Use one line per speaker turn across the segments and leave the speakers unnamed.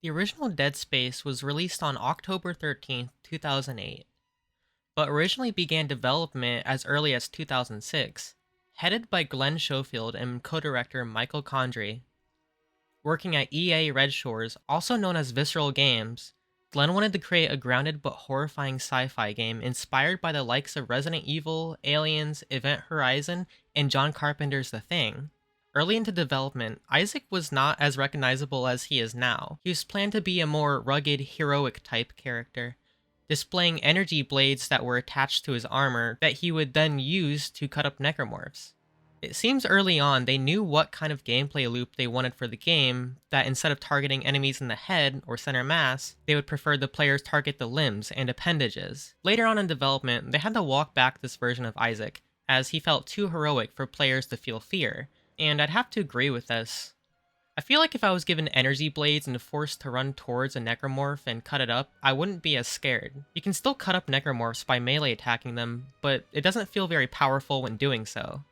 The original Dead Space was released on October 13th, 2008, but originally began development as early as 2006. Headed by Glenn Schofield and co-director Michael Condrey, working at EA Red Shores, also known as Visceral Games, Glenn wanted to create a grounded but horrifying sci-fi game inspired by the likes of Resident Evil, Aliens, Event Horizon, and John Carpenter's The Thing. Early into development, Isaac was not as recognizable as he is now. He was planned to be a more rugged, heroic type character, displaying energy blades that were attached to his armor that he would then use to cut up necromorphs. It seems early on they knew what kind of gameplay loop they wanted for the game, that instead of targeting enemies in the head or center mass, they would prefer the players target the limbs and appendages. Later on in development, they had to walk back this version of Isaac, as he felt too heroic for players to feel fear, and I'd have to agree with this. I feel like if I was given energy blades and forced to run towards a necromorph and cut it up, I wouldn't be as scared. You can still cut up necromorphs by melee attacking them, but it doesn't feel very powerful when doing so.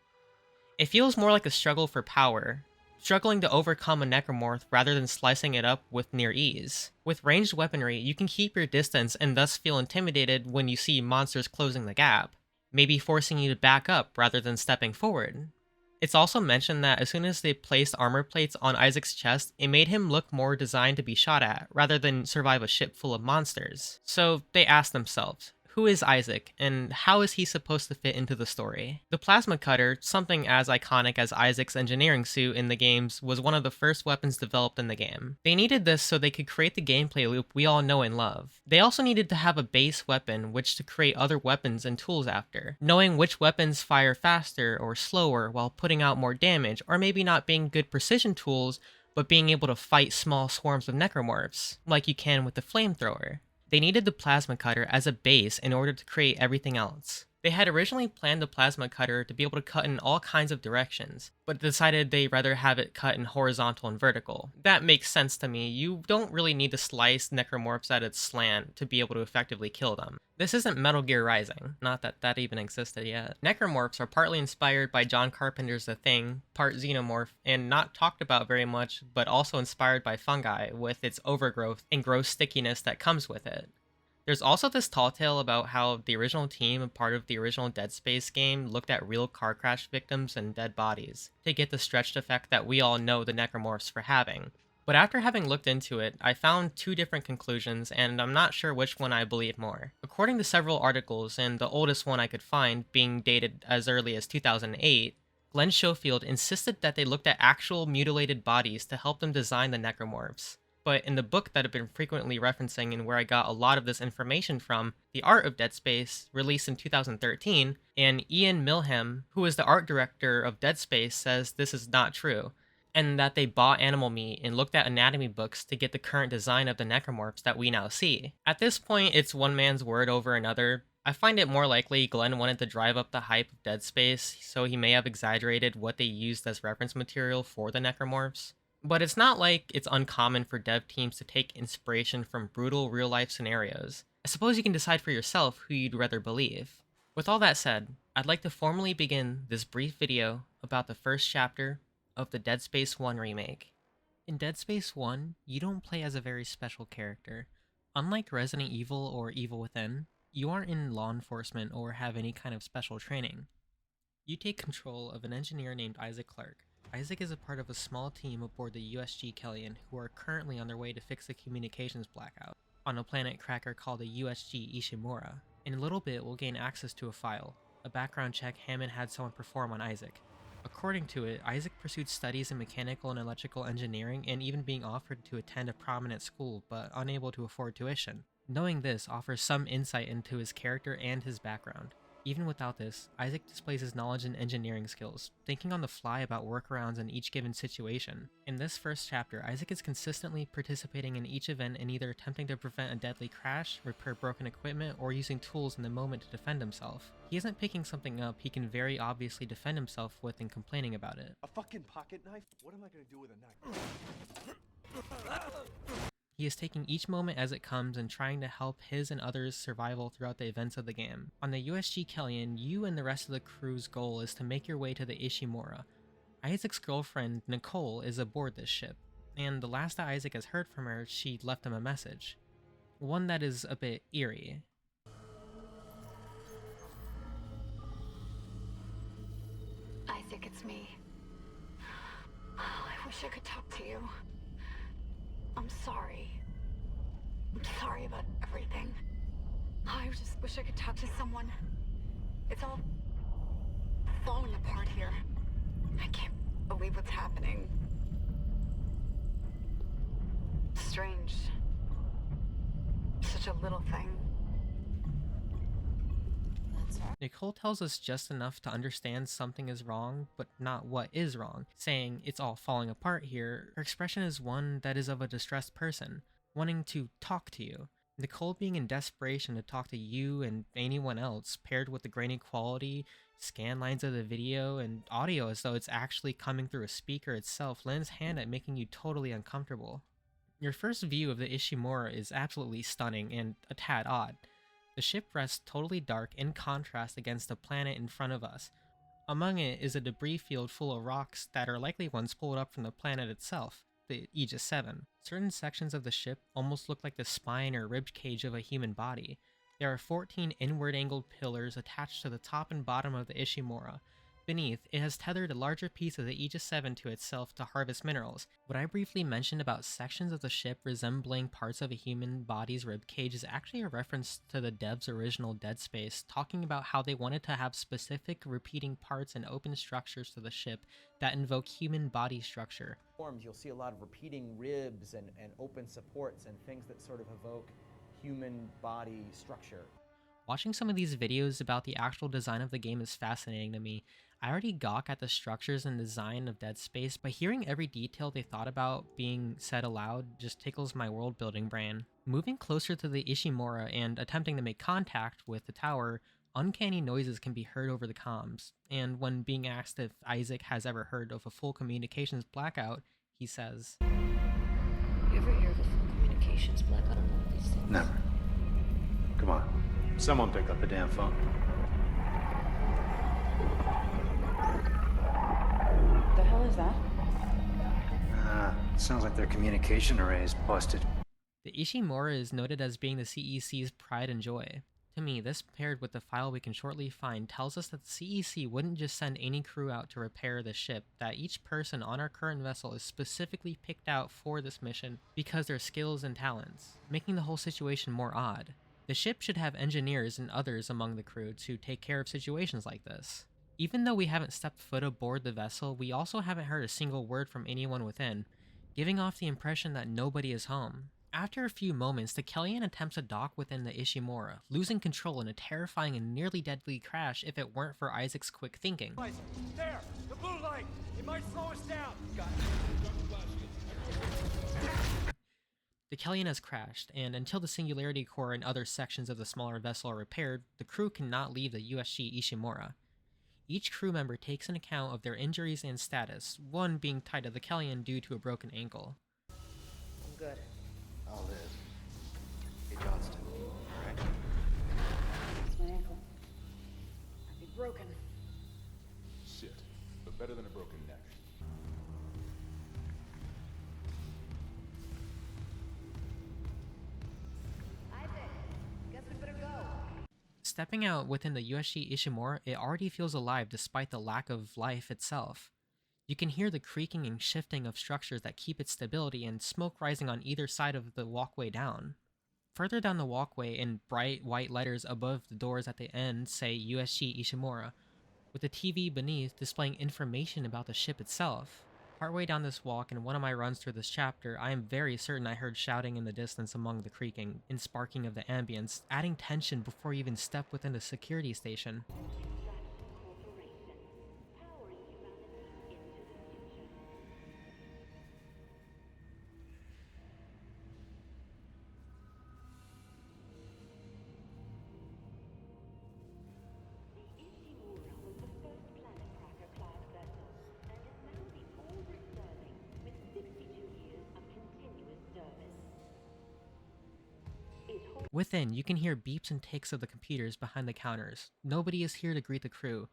It feels more like a struggle for power, struggling to overcome a necromorph rather than slicing it up with near ease. With ranged weaponry, you can keep your distance and thus feel intimidated when you see monsters closing the gap, maybe forcing you to back up rather than stepping forward. It's also mentioned that as soon as they placed armor plates on Isaac's chest, it made him look more designed to be shot at, rather than survive a ship full of monsters. So they asked themselves, who is Isaac, and how is he supposed to fit into the story? The plasma cutter, something as iconic as Isaac's engineering suit in the games, was one of the first weapons developed in the game. They needed this so they could create the gameplay loop we all know and love. They also needed to have a base weapon which to create other weapons and tools after, knowing which weapons fire faster or slower while putting out more damage, or maybe not being good precision tools, but being able to fight small swarms of necromorphs, like you can with the flamethrower. They needed the plasma cutter as a base in order to create everything else. They had originally planned the plasma cutter to be able to cut in all kinds of directions, but decided they'd rather have it cut in horizontal and vertical. That makes sense to me. You don't really need to slice necromorphs at its slant to be able to effectively kill them. This isn't Metal Gear Rising, not that that even existed yet. Necromorphs are partly inspired by John Carpenter's The Thing, part xenomorph, and not talked about very much, but also inspired by fungi with its overgrowth and gross stickiness that comes with it. There's also this tall tale about how the original team, a part of the original Dead Space game, looked at real car crash victims and dead bodies to get the stretched effect that we all know the necromorphs for having. But after having looked into it, I found two different conclusions, and I'm not sure which one I believe more. According to several articles, and the oldest one I could find being dated as early as 2008, Glenn Schofield insisted that they looked at actual mutilated bodies to help them design the necromorphs. But in the book that I've been frequently referencing and where I got a lot of this information from, The Art of Dead Space, released in 2013, and Ian Milham, who is the art director of Dead Space, says this is not true, and that they bought animal meat and looked at anatomy books to get the current design of the necromorphs that we now see. At this point, it's one man's word over another. I find it more likely Glenn wanted to drive up the hype of Dead Space, so he may have exaggerated what they used as reference material for the necromorphs. But it's not like it's uncommon for dev teams to take inspiration from brutal real-life scenarios. I suppose you can decide for yourself who you'd rather believe. With all that said, I'd like to formally begin this brief video about the first chapter of the Dead Space 1 remake. In Dead Space 1, you don't play as a very special character. Unlike Resident Evil or Evil Within, you aren't in law enforcement or have any kind of special training. You take control of an engineer named Issac Clarke. Isaac is a part of a small team aboard the USG Kellyan who are currently on their way to fix the communications blackout on a planet cracker called the USG Ishimura. In a little bit, we'll gain access to a file, a background check Hammond had someone perform on Isaac. According to it, Isaac pursued studies in mechanical and electrical engineering and even being offered to attend a prominent school but unable to afford tuition. Knowing this offers some insight into his character and his background. Even without this, Isaac displays his knowledge and engineering skills, thinking on the fly about workarounds in each given situation. In this first chapter, Isaac is consistently participating in each event and either attempting to prevent a deadly crash, repair broken equipment, or using tools in the moment to defend himself. He isn't picking something up he can very obviously defend himself with and complaining about it.
A fucking pocket knife? What am I gonna do with a knife?
He is taking each moment as it comes and trying to help his and others' survival throughout the events of the game. On the USG Kellyan, you and the rest of the crew's goal is to make your way to the Ishimura. Isaac's girlfriend, Nicole, is aboard this ship. and the last that Isaac has heard from her, she left him a message. One that is a bit eerie.
Isaac, it's me. Oh, I wish I could talk to you. I'm sorry. I'm sorry about everything. Oh, I just wish I could talk to someone. It's all falling apart here. I can't believe what's happening. Strange. Such a little thing. That's right.
Nicole tells us just enough to understand something is wrong, but not what is wrong, saying it's all falling apart here. Her expression is one that is of a distressed person, wanting to talk to you. Nicole being in desperation to talk to you and anyone else, paired with the grainy quality, scan lines of the video, and audio as though it's actually coming through a speaker itself, lends hand at making you totally uncomfortable. Your first view of the Ishimura is absolutely stunning and a tad odd. The ship rests totally dark in contrast against the planet in front of us. Among it is a debris field full of rocks that are likely ones pulled up from the planet itself, the Aegis 7. Certain sections of the ship almost look like the spine or rib cage of a human body. There are 14 inward angled pillars attached to the top and bottom of the Ishimura. Beneath, it has tethered a larger piece of the Aegis 7 to itself to harvest minerals. What I briefly mentioned about sections of the ship resembling parts of a human body's ribcage is actually a reference to the devs' original Dead Space, talking about how they wanted to have specific repeating parts and open structures to the ship that invoke human body structure.
You'll see a lot of repeating ribs and open supports and things that sort of evoke human body structure.
Watching some of these videos about the actual design of the game is fascinating to me. I already gawk at the structures and design of Dead Space, but hearing every detail they thought about being said aloud just tickles my world building brain. Moving closer to the Ishimura and attempting to make contact with the tower, uncanny noises can be heard over the comms, and when being asked if Isaac has ever heard of a full communications blackout, he says,
You ever hear of a full communications blackout on one of these things?
Never. Come on. Someone pick up the damn phone.
The hell is that?
Sounds like their communication array is busted.
The Ishimura is noted as being the CEC's pride and joy. To me, this paired with the file we can shortly find tells us that the CEC wouldn't just send any crew out to repair the ship, that each person on our current vessel is specifically picked out for this mission because their skills and talents, making the whole situation more odd. The ship should have engineers and others among the crew to take care of situations like this. Even though we haven't stepped foot aboard the vessel, we also haven't heard a single word from anyone within, giving off the impression that nobody is home. After a few moments, the Kellyan attempts to dock within the Ishimura, losing control in a terrifying and nearly deadly crash if it weren't for Isaac's quick thinking.
There! The blue light! It might slow us down!
The Kellyan has crashed, and until the Singularity Core and other sections of the smaller vessel are repaired, the crew cannot leave the USG Ishimura. Each crew member takes an account of their injuries and status, one being tied to the Kellyan due to a broken ankle.
I'm good.
I'll live. Hey, Johnston. Alright?
It's my ankle. Might be broken.
Shit, but better than a broken neck.
Isaac, guess we better go.
Stepping out within the USG Ishimura, it already feels alive despite the lack of life itself. You can hear the creaking and shifting of structures that keep its stability and smoke rising on either side of the walkway down. Further down the walkway, in bright white letters above the doors at the end, say USG Ishimura, with the TV beneath displaying information about the ship itself. Partway down this walk in one of my runs through this chapter, I am very certain I heard shouting in the distance among the creaking and sparking of the ambience, adding tension before you even step within the security station. Within, you can hear beeps and ticks of the computers behind the counters. Nobody is here to greet the crew.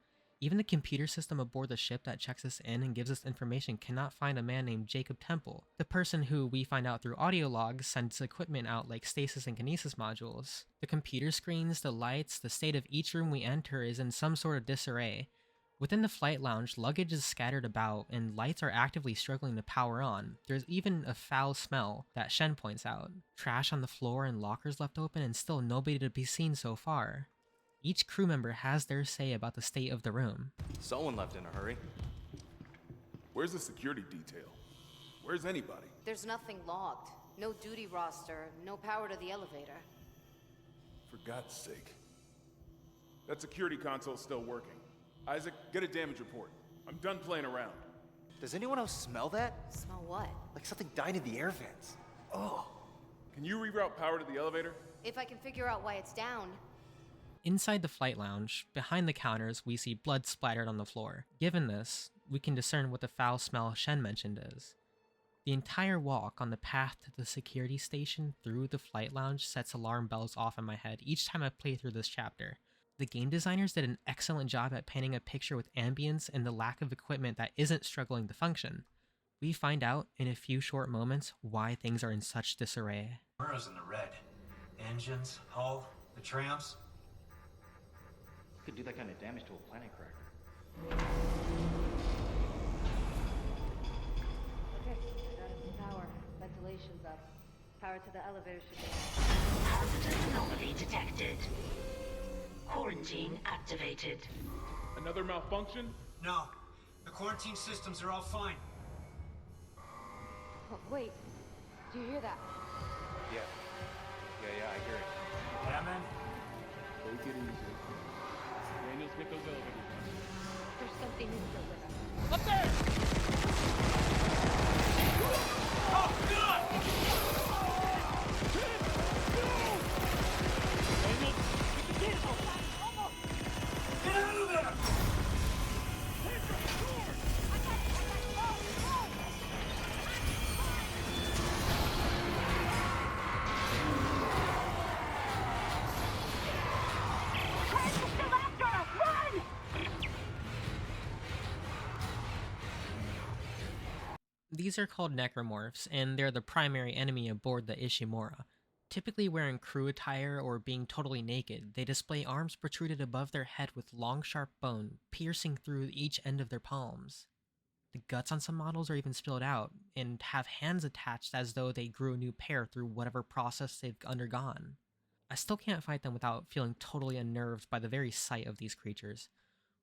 Even the computer system aboard the ship that checks us in and gives us information cannot find a man named Jacob Temple, the person who we find out through audio logs sends equipment out like stasis and kinesis modules. The computer screens, the lights, the state of each room we enter is in some sort of disarray. Within the flight lounge, luggage is scattered about, and lights are actively struggling to power on. There's even a foul smell that Shen points out. Trash on the floor and lockers left open, and still nobody to be seen so far. Each crew member has their say about the state of the room.
Someone left in a hurry.
Where's the security detail? Where's anybody?
There's nothing logged. No duty roster, no power to the elevator.
For God's sake. That security console's still working. Isaac, get a damage report. I'm done playing around.
Does anyone else smell that?
Smell what?
Like something died in the air vents. Oh.
Can you reroute power to the elevator?
If I can figure out why it's down.
Inside the flight lounge, behind the counters, we see blood splattered on the floor. Given this, we can discern what the foul smell Shen mentioned is. The entire walk on the path to the security station through the flight lounge sets alarm bells off in my head each time I play through this chapter. The game designers did an excellent job at painting a picture with ambience and the lack of equipment that isn't struggling to function. We find out in a few short moments why things are in such disarray.
Mura's in the red. Engines, hull, the trams.
Could do that kind of damage to a planet cracker.
Okay, got us some power. Ventilation's up. Power to the elevator should be.
Hazardous anomaly detected. Quarantine activated.
Another malfunction?
No, the quarantine systems are all fine.
Oh, wait. Do you hear that?
Yeah. Yeah, I hear it.
Yeah, man?
Take it easy. Daniels, get those elevators running.
There's something in the river.
Get out of there!
These are called necromorphs, and they're the primary enemy aboard the Ishimura. Typically wearing crew attire or being totally naked, they display arms protruded above their head with long sharp bone piercing through each end of their palms. The guts on some models are even spilled out, and have hands attached as though they grew a new pair through whatever process they've undergone. I still can't fight them without feeling totally unnerved by the very sight of these creatures.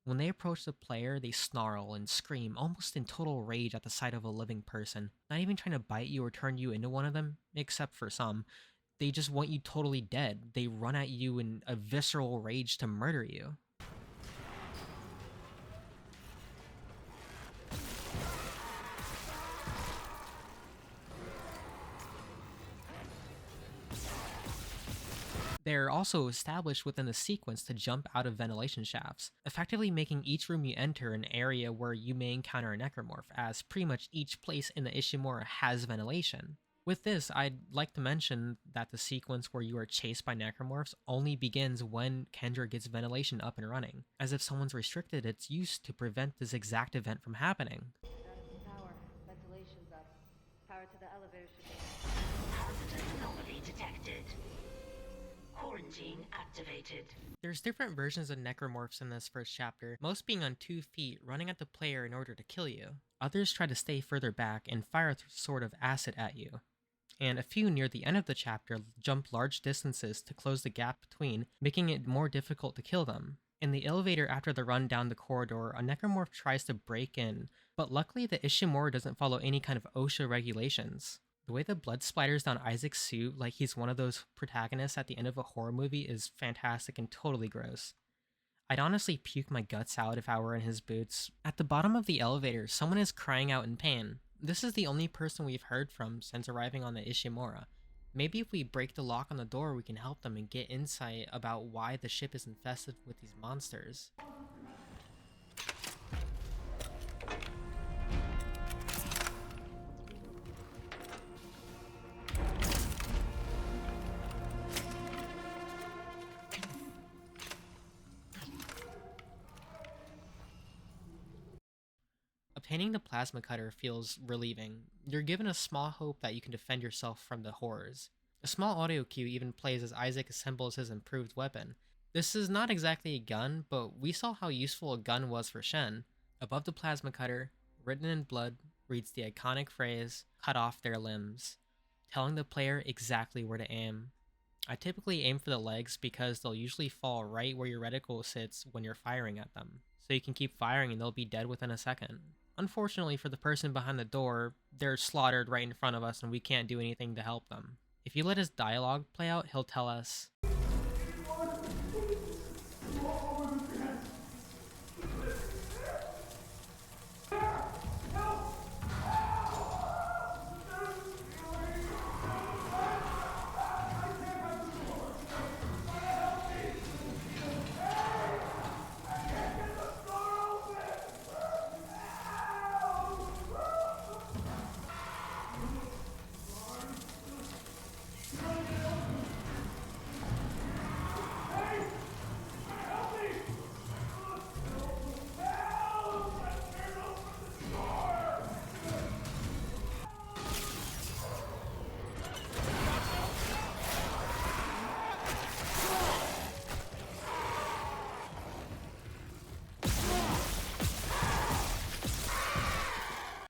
When they approach the player, they snarl and scream, almost in total rage at the sight of a living person, not even trying to bite you or turn you into one of them, except for some. They just want you totally dead. They run at you in a visceral rage to murder you. They're also established within the sequence to jump out of ventilation shafts, effectively making each room you enter an area where you may encounter a necromorph, as pretty much each place in the Ishimura has ventilation. With this, I'd like to mention that the sequence where you are chased by necromorphs only begins when Kendra gets ventilation up and running, as if someone's restricted its use to prevent this exact event from happening.
Got us some power. Ventilation's up. Power to the elevator should be.
Hazardous anomaly detected. Quarantine activated.
There's different versions of necromorphs in this first chapter, most being on 2 feet, running at the player in order to kill you. Others try to stay further back and fire a sort of acid at you. And a few near the end of the chapter jump large distances to close the gap between, making it more difficult to kill them. In the elevator after the run down the corridor, a necromorph tries to break in, but luckily the Ishimura doesn't follow any kind of OSHA regulations. The way the blood splatters down Isaac's suit like he's one of those protagonists at the end of a horror movie is fantastic and totally gross. I'd honestly puke my guts out if I were in his boots. At the bottom of the elevator, someone is crying out in pain. This is the only person we've heard from since arriving on the Ishimura. Maybe if we break the lock on the door, we can help them and get insight about why the ship is infested with these monsters. Obtaining the plasma cutter feels relieving. You're given a small hope that you can defend yourself from the horrors. A small audio cue even plays as Isaac assembles his improved weapon. This is not exactly a gun, but we saw how useful a gun was for Shen. Above the plasma cutter, written in blood, reads the iconic phrase, "Cut off their limbs," telling the player exactly where to aim. I typically aim for the legs because they'll usually fall right where your reticle sits when you're firing at them, so you can keep firing and they'll be dead within a second. Unfortunately for the person behind the door, they're slaughtered right in front of us and we can't do anything to help them. If you let his dialogue play out, he'll tell us,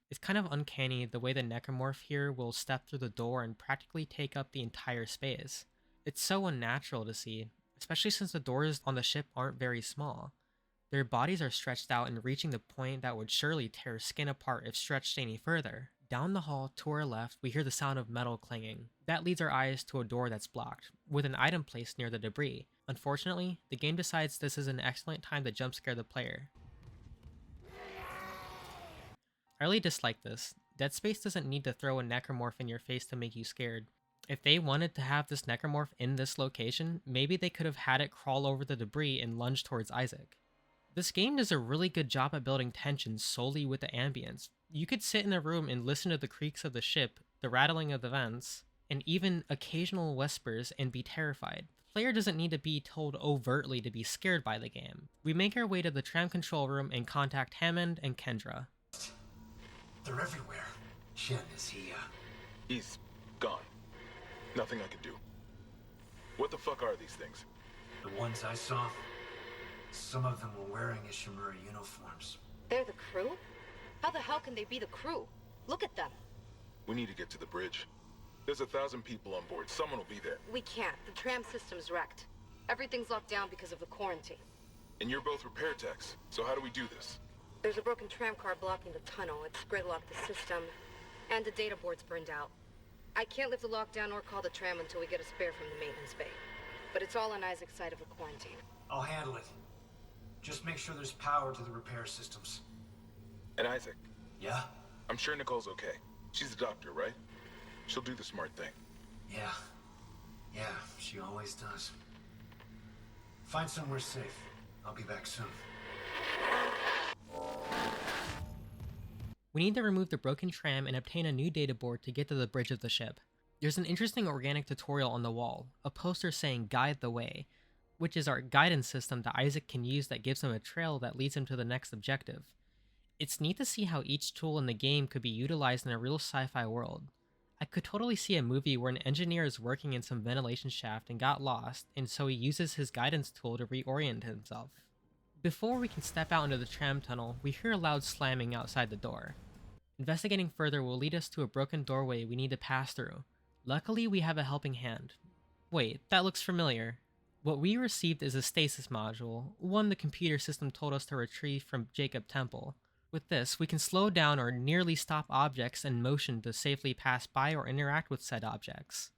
it's kind of uncanny the way the necromorph here will step through the door and practically take up the entire space. It's so unnatural to see, especially since the doors on the ship aren't very small. Their bodies are stretched out and reaching the point that would surely tear skin apart if stretched any further. Down the hall to our left, we hear the sound of metal clanging. That leads our eyes to a door that's blocked, with an item placed near the debris. Unfortunately, the game decides this is an excellent time to jump scare the player. I really dislike this. Dead Space doesn't need to throw a necromorph in your face to make you scared. If they wanted to have this necromorph in this location, maybe they could have had it crawl over the debris and lunge towards Isaac. This game does a really good job at building tension solely with the ambience. You could sit in a room and listen to the creaks of the ship, the rattling of the vents, and even occasional whispers and be terrified. The player doesn't need to be told overtly to be scared by the game. We make our way to the tram control room and contact Hammond and Kendra.
They're everywhere. Shen, is he,
He's gone. Nothing I can do. What the fuck are these things?
The ones I saw? Some of them were wearing Ishimura uniforms.
They're the crew? How the hell can they be the crew? Look at them.
We need to get to the bridge. There's 1,000 people on board. Someone will be there.
We can't. The tram system's wrecked. Everything's locked down because of the quarantine.
And you're both repair techs, so how do we do this?
There's a broken tram car blocking the tunnel. It's gridlocked the system. And the data board's burned out. I can't lift the lockdown or call the tram until we get a spare from the maintenance bay. But it's all on Isaac's side of the quarantine.
I'll handle it. Just make sure there's power to the repair systems.
And Isaac,
Yeah?
I'm sure Nicole's okay. She's a doctor, right? She'll do the smart thing.
Yeah. Yeah, she always does. Find somewhere safe. I'll be back soon.
We need to remove the broken tram and obtain a new data board to get to the bridge of the ship. There's an interesting organic tutorial on the wall, a poster saying "Guide the Way," which is our guidance system that Isaac can use that gives him a trail that leads him to the next objective. It's neat to see how each tool in the game could be utilized in a real sci-fi world. I could totally see a movie where an engineer is working in some ventilation shaft and got lost, and so he uses his guidance tool to reorient himself. Before we can step out into the tram tunnel, we hear a loud slamming outside the door. Investigating further will lead us to a broken doorway we need to pass through. Luckily, we have a helping hand. Wait, that looks familiar. What we received is a stasis module, one the computer system told us to retrieve from Jacob Temple. With this, we can slow down or nearly stop objects in motion to safely pass by or interact with said objects.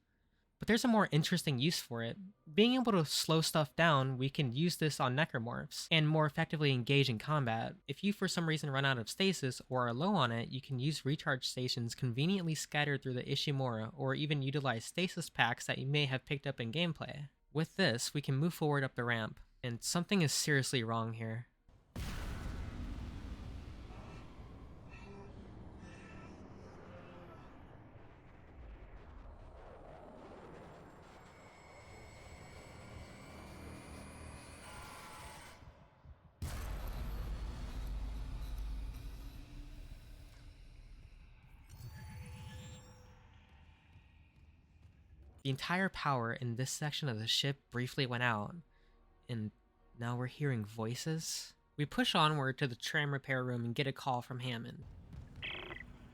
But there's a more interesting use for it. Being able to slow stuff down, we can use this on necromorphs, and more effectively engage in combat. If you for some reason run out of stasis or are low on it, you can use recharge stations conveniently scattered through the Ishimura, or even utilize stasis packs that you may have picked up in gameplay. With this, we can move forward up the ramp, and something is seriously wrong here. The entire power in this section of the ship briefly went out, and now we're hearing voices. We push onward to the tram repair room and get a call from Hammond.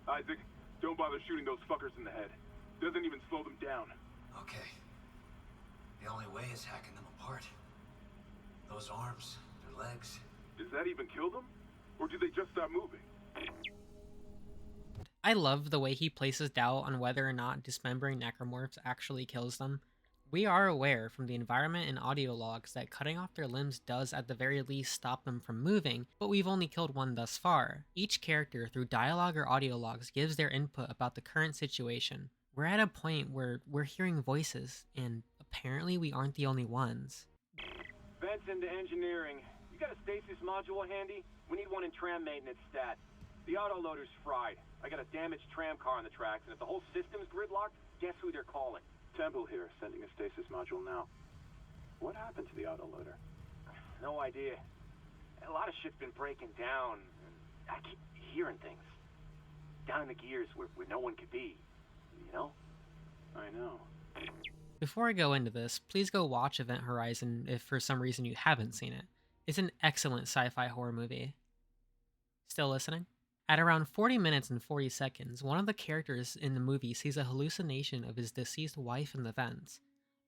Isaac, don't bother shooting those fuckers in the head. Doesn't even slow them down.
Okay. The only way is hacking them apart. Those arms, their legs.
Does that even kill them? Or do they just stop moving?
I love the way he places doubt on whether or not dismembering necromorphs actually kills them. We are aware from the environment and audio logs that cutting off their limbs does at the very least stop them from moving, but we've only killed one thus far. Each character through dialogue or audio logs gives their input about the current situation. We're at a point where we're hearing voices, and apparently we aren't the only ones.
Vents into engineering. You got a stasis module handy? We need one in tram maintenance stat. The autoloader's fried. I got a damaged tram car on the tracks, and if the whole system's gridlocked, guess who they're calling?
Temple here, sending a stasis module now. What happened to the autoloader?
No idea. A lot of shit's been breaking down. I keep hearing things. Down in the gears where no one could be. You know?
I know.
Before I go into this, please go watch Event Horizon if for some reason you haven't seen it. It's an excellent sci-fi horror movie. Still listening? At around 40 minutes and 40 seconds, one of the characters in the movie sees a hallucination of his deceased wife in the vents.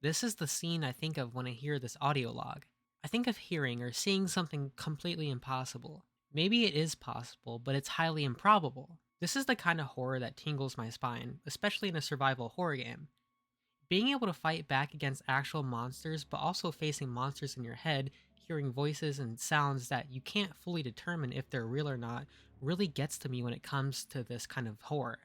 This is the scene I think of when I hear this audio log. I think of hearing or seeing something completely impossible. Maybe it is possible, but it's highly improbable. This is the kind of horror that tingles my spine, especially in a survival horror game. Being able to fight back against actual monsters, but also facing monsters in your head, hearing voices and sounds that you can't fully determine if they're real or not, really gets to me when it comes to this kind of horror.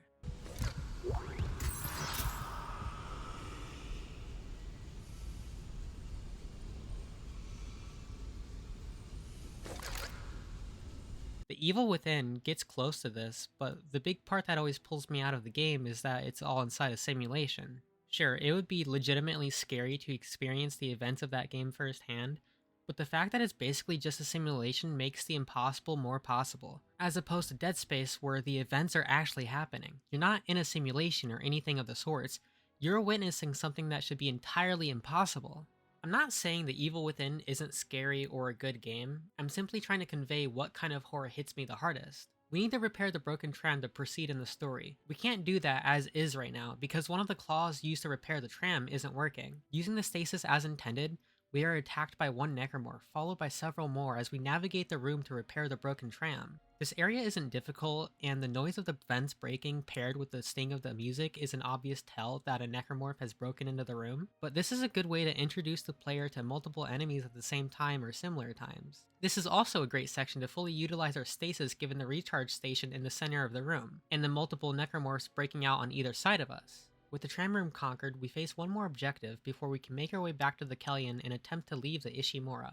The Evil Within gets close to this, but the big part that always pulls me out of the game is that it's all inside a simulation. Sure, it would be legitimately scary to experience the events of that game firsthand, but the fact that it's basically just a simulation makes the impossible more possible, as opposed to Dead Space where the events are actually happening. You're not in a simulation or anything of the sorts, you're witnessing something that should be entirely impossible. I'm not saying The Evil Within isn't scary or a good game, I'm simply trying to convey what kind of horror hits me the hardest. We need to repair the broken tram to proceed in the story. We can't do that as is right now because one of the claws used to repair the tram isn't working. Using the stasis as intended, we are attacked by one necromorph, followed by several more as we navigate the room to repair the broken tram. This area isn't difficult, and the noise of the vents breaking paired with the sting of the music is an obvious tell that a necromorph has broken into the room, but this is a good way to introduce the player to multiple enemies at the same time or similar times. This is also a great section to fully utilize our stasis given the recharge station in the center of the room, and the multiple necromorphs breaking out on either side of us. With the tram room conquered, we face one more objective before we can make our way back to the Kellyan and attempt to leave the Ishimura.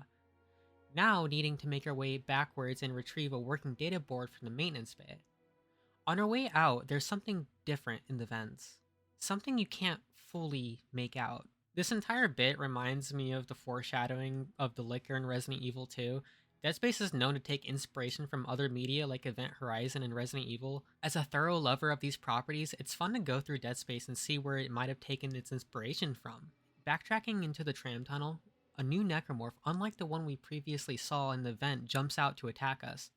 Now needing to make our way backwards and retrieve a working data board from the maintenance bay. On our way out, there's something different in the vents. Something you can't fully make out. This entire bit reminds me of the foreshadowing of the liquor in Resident Evil 2. Dead Space is known to take inspiration from other media like Event Horizon and Resident Evil. As a thorough lover of these properties, it's fun to go through Dead Space and see where it might have taken its inspiration from. Backtracking into the tram tunnel, a new necromorph, unlike the one we previously saw in the vent, jumps out to attack us.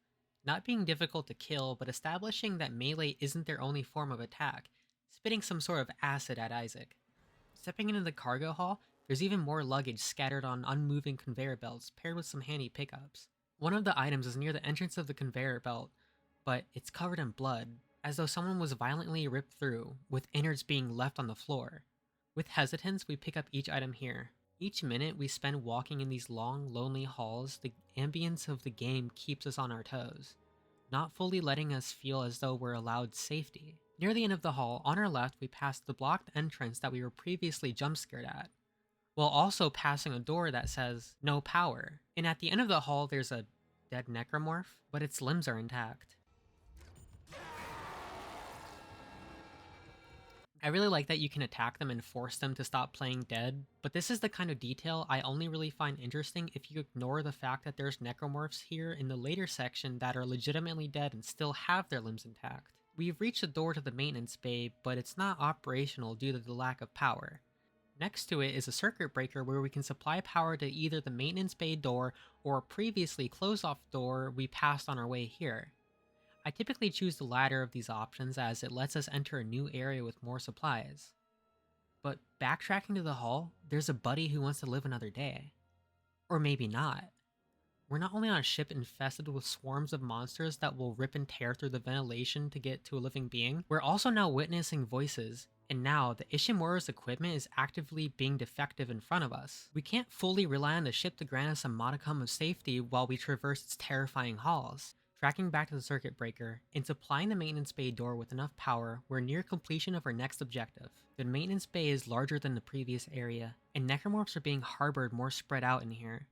Not being difficult to kill, but establishing that melee isn't their only form of attack, spitting some sort of acid at Isaac. Stepping into the cargo hall, there's even more luggage scattered on unmoving conveyor belts paired with some handy pickups. One of the items is near the entrance of the conveyor belt, but it's covered in blood, as though someone was violently ripped through, with innards being left on the floor. With hesitance, we pick up each item here. Each minute we spend walking in these long, lonely halls, the ambience of the game keeps us on our toes, not fully letting us feel as though we're allowed safety. Near the end of the hall, on our left, we pass the blocked entrance that we were previously jump-scared at, while also passing a door that says, "No power." And at the end of the hall, there's a dead necromorph, but its limbs are intact. I really like that you can attack them and force them to stop playing dead, but this is the kind of detail I only really find interesting if you ignore the fact that there's necromorphs here in the later section that are legitimately dead and still have their limbs intact. We've reached the door to the maintenance bay, but it's not operational due to the lack of power. Next to it is a circuit breaker where we can supply power to either the maintenance bay door or a previously closed off door we passed on our way here. I typically choose the latter of these options as it lets us enter a new area with more supplies. But backtracking to the hall, there's a buddy who wants to live another day. Or maybe not. We're not only on a ship infested with swarms of monsters that will rip and tear through the ventilation to get to a living being, we're also now witnessing voices, and now the Ishimura's equipment is actively being defective in front of us. We can't fully rely on the ship to grant us a modicum of safety while we traverse its terrifying halls. Tracking back to the circuit breaker, and supplying the maintenance bay door with enough power, we're near completion of our next objective. The maintenance bay is larger than the previous area, and necromorphs are being harbored more spread out in here.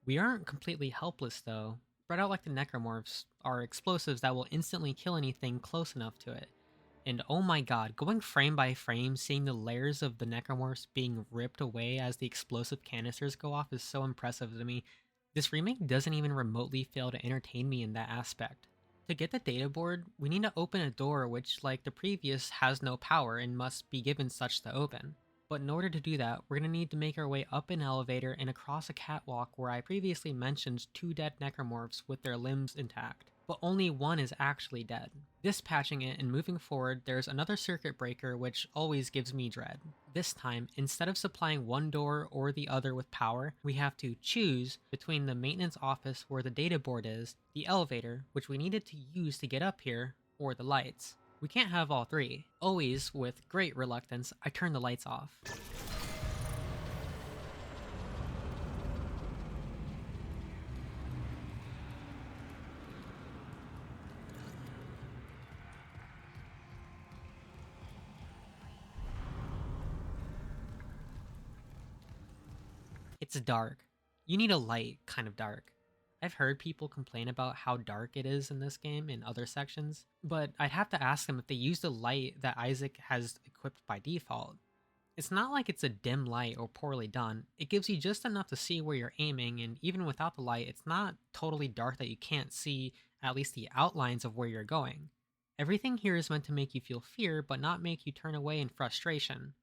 We aren't completely helpless though. Spread out like the necromorphs are explosives that will instantly kill anything close enough to it. And oh my god, going frame by frame, seeing the layers of the necromorphs being ripped away as the explosive canisters go off is so impressive to me. This remake doesn't even remotely fail to entertain me in that aspect. To get the data board, we need to open a door which, like the previous, has no power and must be given such to open. But in order to do that, we're going to need to make our way up an elevator and across a catwalk where I previously mentioned 2 dead necromorphs with their limbs intact, but only one is actually dead. Dispatching it and moving forward, there's another circuit breaker which always gives me dread. This time, instead of supplying one door or the other with power, we have to choose between the maintenance office where the data board is, the elevator, which we needed to use to get up here, or the lights. We can't have all three. Always, with great reluctance, I turn the lights off. It's dark. You need a light kind of dark. I've heard people complain about how dark it is in this game in other sections, but I'd have to ask them if they use the light that Isaac has equipped by default. It's not like it's a dim light or poorly done, it gives you just enough to see where you're aiming, and even without the light, it's not totally dark that you can't see at least the outlines of where you're going. Everything here is meant to make you feel fear, but not make you turn away in frustration.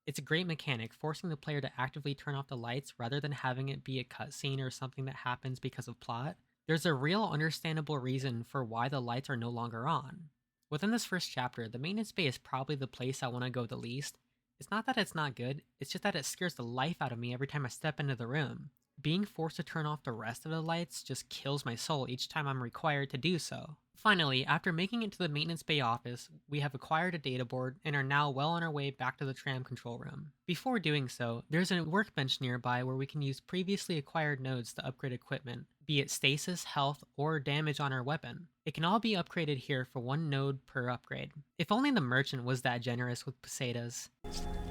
It's a great mechanic, forcing the player to actively turn off the lights rather than having it be a cutscene or something that happens because of plot. There's a real understandable reason for why the lights are no longer on. Within this first chapter, the maintenance bay is probably the place I want to go the least. It's not that it's not good, it's just that it scares the life out of me every time I step into the room. Being forced to turn off the rest of the lights just kills my soul each time I'm required to do so. Finally, after making it to the maintenance bay office, we have acquired a data board and are now well on our way back to the tram control room. Before doing so, there's a workbench nearby where we can use previously acquired nodes to upgrade equipment, be it stasis, health, or damage on our weapon. It can all be upgraded here for 1 node per upgrade. If only the merchant was that generous with pesetas.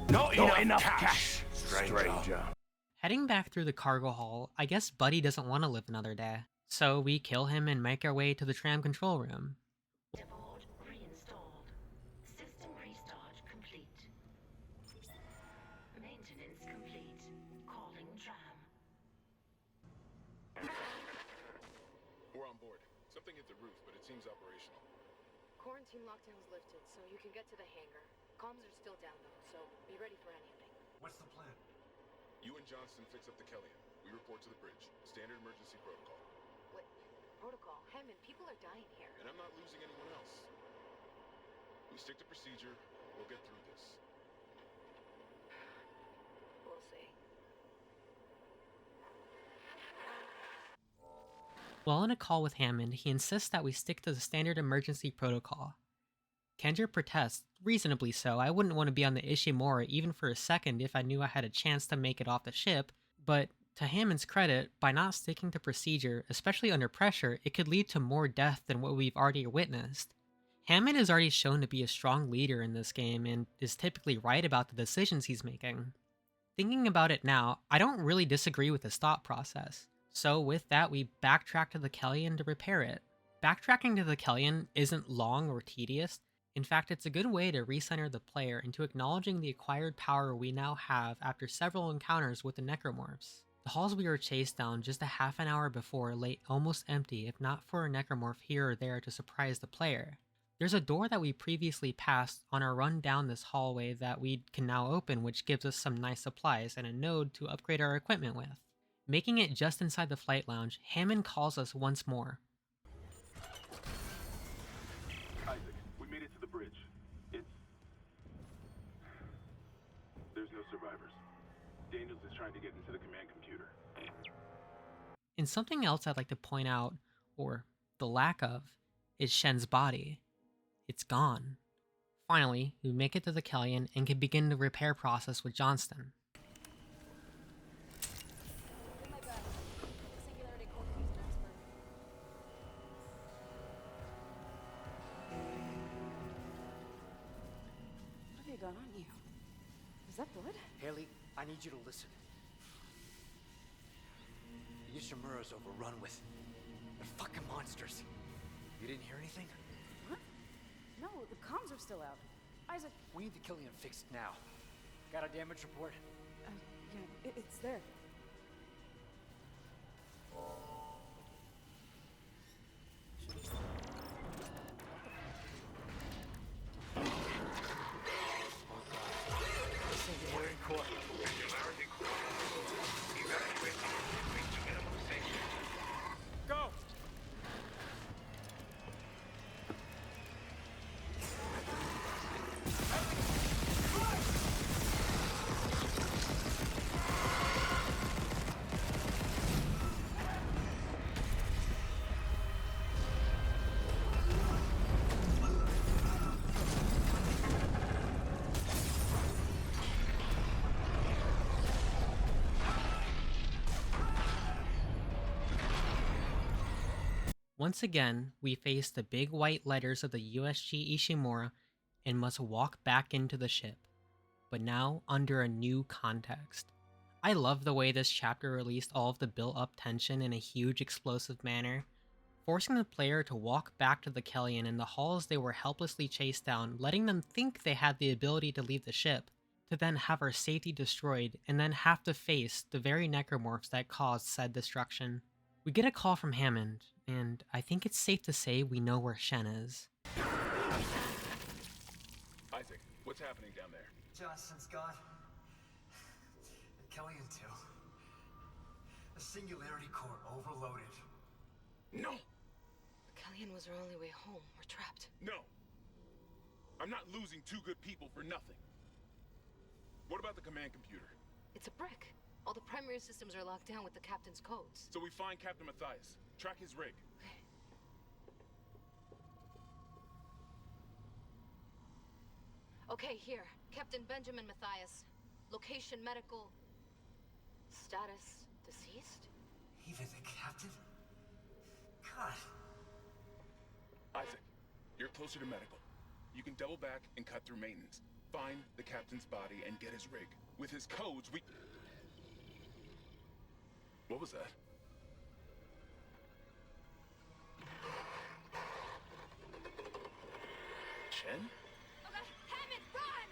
Not enough cash, stranger.
Heading back through the cargo hall, I guess Buddy doesn't want to live another day. So we kill him and make our way to the tram control room.
Board reinstalled. System restart complete. Maintenance complete. Calling tram.
We're on board. Something hit the roof, but it seems operational.
Quarantine lockdown's lifted, so you can get to the hangar. Comms are still down though, so be ready for anything.
What's the plan?
You and Johnston fix up the Kellyan. We report to the bridge. Standard emergency protocol.
What? Protocol? Hammond, people are dying here.
And I'm not losing anyone else. We stick to procedure. We'll get through this.
We'll see.
While in a call with Hammond, he insists that we stick to the standard emergency protocol. Kendra protests, reasonably so. I wouldn't want to be on the Ishimura even for a second if I knew I had a chance to make it off the ship, but to Hammond's credit, by not sticking to procedure, especially under pressure, it could lead to more death than what we've already witnessed. Hammond is already shown to be a strong leader in this game and is typically right about the decisions he's making. Thinking about it now, I don't really disagree with his thought process. So with that, we backtrack to the Kellyan to repair it. Backtracking to the Kellyan isn't long or tedious. In fact, it's a good way to recenter the player into acknowledging the acquired power we now have after several encounters with the necromorphs. The halls we were chased down just a half an hour before lay almost empty if not for a necromorph here or there to surprise the player. There's a door that we previously passed on our run down this hallway that we can now open, which gives us some nice supplies and a node to upgrade our equipment with. Making it just inside the flight lounge, Hammond calls us once more.
Isaac, we made it to the bridge. There's no survivors. Daniels is trying to get into the command computer.
And something else I'd like to point out, or the lack of, is Shen's body. It's gone. Finally, we make it to the Kellyan and can begin the repair process with Johnston.
What have you got on you? Is that blood?
Haley, I need you to listen. The Ishimura's overrun with... they're fucking monsters. You didn't hear anything?
What? No, the comms are still out. Isaac...
We need the Killian fixed now. Got a damage report?
Yeah, it's there.
Singularity core. Go!
Once again, we face the big white letters of the USG Ishimura and must walk back into the ship, but now under a new context. I love the way this chapter released all of the built-up tension in a huge explosive manner, forcing the player to walk back to the Kellyan in the halls they were helplessly chased down, letting them think they had the ability to leave the ship, to then have our safety destroyed and then have to face the very necromorphs that caused said destruction. We get a call from Hammond, and I think it's safe to say we know where Shen is.
Isaac, what's happening down there?
Johnston's gone. The Kellyan too. The singularity core overloaded.
No!
Kellyan was our only way home. We're trapped.
No! I'm not losing two good people for nothing. What about the command computer?
It's a brick. All the primary systems are locked down with the captain's codes.
So we find Captain Matthias, track his rig.
Okay, here. Captain Benjamin Matthias. Location medical. Status deceased?
Even the captain? God.
Isaac, you're closer to medical. You can double back and cut through maintenance. Find the captain's body and get his rig. With his codes, we... What was that? Chen?
Okay, Hammond, run!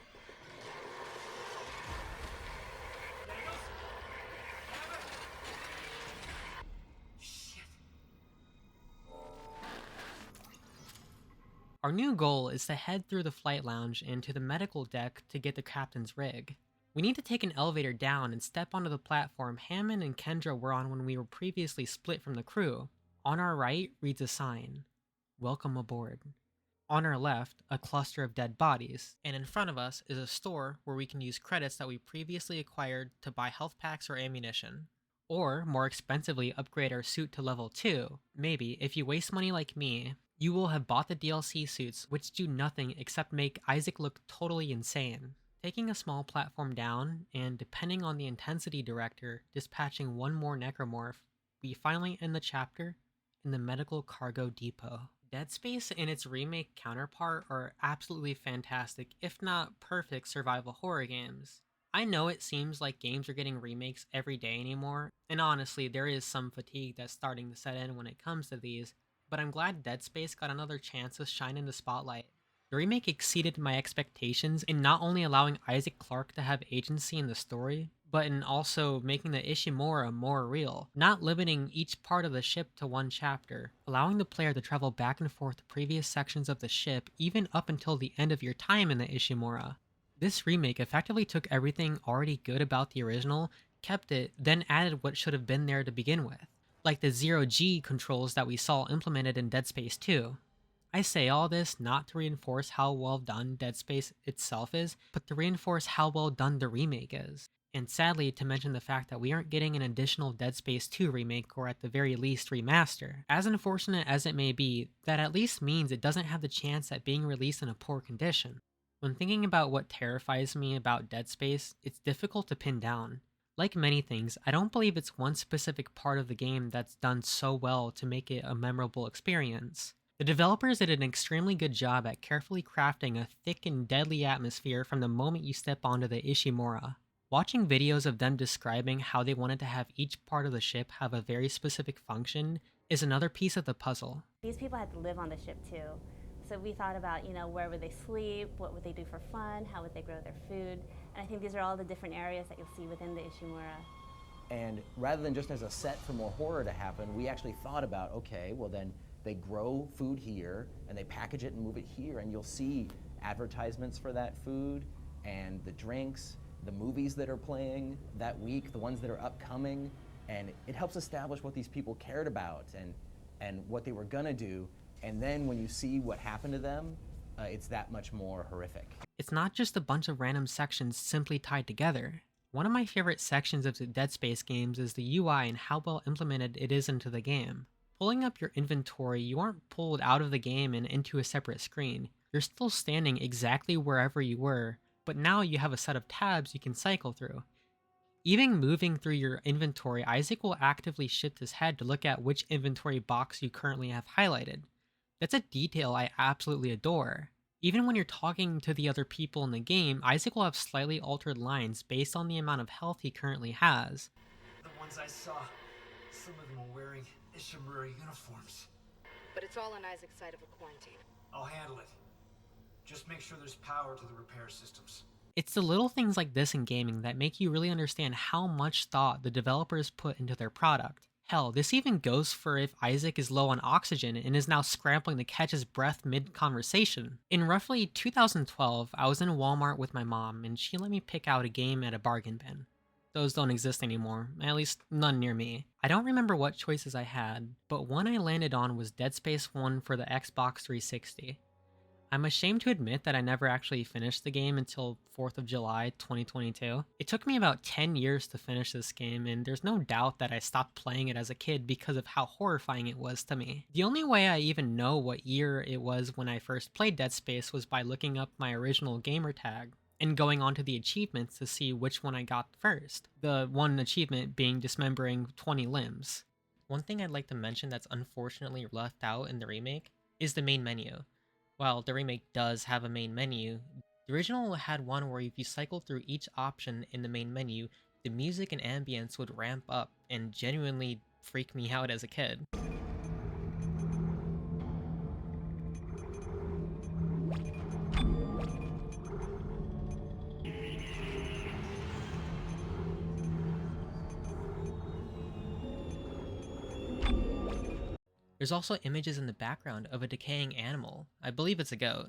Shit.
Our new goal is to head through the flight lounge and to the medical deck to get the captain's rig. We need to take an elevator down and step onto the platform Hammond and Kendra were on when we were previously split from the crew. On our right reads a sign, "Welcome aboard." On our left, a cluster of dead bodies, and in front of us is a store where we can use credits that we previously acquired to buy health packs or ammunition. Or, more expensively, upgrade our suit to level 2. Maybe, if you waste money like me, you will have bought the DLC suits, which do nothing except make Isaac look totally insane. Taking a small platform down, and depending on the intensity director, dispatching one more necromorph, we finally end the chapter in the medical cargo depot. Dead Space and its remake counterpart are absolutely fantastic, if not perfect survival horror games. I know it seems like games are getting remakes every day anymore, and honestly there is some fatigue that's starting to set in when it comes to these, but I'm glad Dead Space got another chance to shine in the spotlight. The remake exceeded my expectations in not only allowing Issac Clarke to have agency in the story, but in also making the Ishimura more real, not limiting each part of the ship to one chapter, allowing the player to travel back and forth to previous sections of the ship even up until the end of your time in the Ishimura. This remake effectively took everything already good about the original, kept it, then added what should have been there to begin with, like the zero-G controls that we saw implemented in Dead Space 2. I say all this not to reinforce how well done Dead Space itself is, but to reinforce how well done the remake is. And sadly, to mention the fact that we aren't getting an additional Dead Space 2 remake, or at the very least remaster. As unfortunate as it may be, that at least means it doesn't have the chance at being released in a poor condition. When thinking about what terrifies me about Dead Space, it's difficult to pin down. Like many things, I don't believe it's one specific part of the game that's done so well to make it a memorable experience. The developers did an extremely good job at carefully crafting a thick and deadly atmosphere from the moment you step onto the Ishimura. Watching videos of them describing how they wanted to have each part of the ship have a very specific function is another piece of the puzzle.
These people had to live on the ship too. So we thought about, where would they sleep, what would they do for fun, how would they grow their food, and I think these are all the different areas that you'll see within the Ishimura.
And rather than just as a set for more horror to happen, we actually thought about, okay, well then they grow food here and they package it and move it here, and you'll see advertisements for that food and the drinks, the movies that are playing that week, the ones that are upcoming, and it helps establish what these people cared about and what they were gonna do. And then when you see what happened to them, it's that much more horrific.
It's not just a bunch of random sections simply tied together. One of my favorite sections of the Dead Space games is the UI and how well implemented it is into the game. Pulling up your inventory, you aren't pulled out of the game and into a separate screen. You're still standing exactly wherever you were, but now you have a set of tabs you can cycle through. Even moving through your inventory, Isaac will actively shift his head to look at which inventory box you currently have highlighted. That's a detail I absolutely adore. Even when you're talking to the other people in the game, Isaac will have slightly altered lines based on the amount of health he currently has.
The ones I saw, some of them were wearing Ishimura uniforms.
But it's all on Isaac's side of a quarantine.
I'll handle it. Just make sure there's power to the repair systems.
It's the little things like this in gaming that make you really understand how much thought the developers put into their product. Hell, this even goes for if Isaac is low on oxygen and is now scrambling to catch his breath mid-conversation. In roughly 2012, I was in Walmart with my mom and she let me pick out a game at a bargain bin. Those don't exist anymore, at least none near me. I don't remember what choices I had, but one I landed on was Dead Space 1 for the Xbox 360. I'm ashamed to admit that I never actually finished the game until 4th of July 2022. It took me about 10 years to finish this game, and there's no doubt that I stopped playing it as a kid because of how horrifying it was to me. The only way I even know what year it was when I first played Dead Space was by looking up my original gamer tag and going onto the achievements to see which one I got first. The one achievement being dismembering 20 limbs. One thing I'd like to mention that's unfortunately left out in the remake is the main menu. While the remake does have a main menu, the original had one where if you cycle through each option in the main menu, the music and ambience would ramp up and genuinely freak me out as a kid. There's also images in the background of a decaying animal. I believe it's a goat.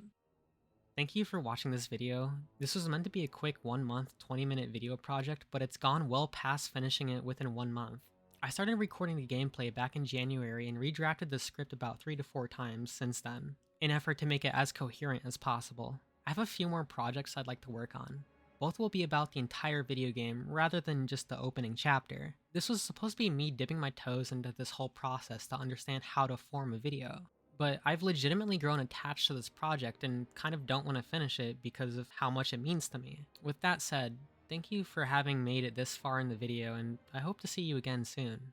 Thank you for watching this video. This was meant to be a quick 1 month, 20-minute video project, but it's gone well past finishing it within 1 month. I started recording the gameplay back in January and redrafted the script about 3 to 4 times since then, in an effort to make it as coherent as possible. I have a few more projects I'd like to work on. Both will be about the entire video game rather than just the opening chapter. This was supposed to be me dipping my toes into this whole process to understand how to form a video. But I've legitimately grown attached to this project and kind of don't want to finish it because of how much it means to me. With that said, thank you for having made it this far in the video, and I hope to see you again soon.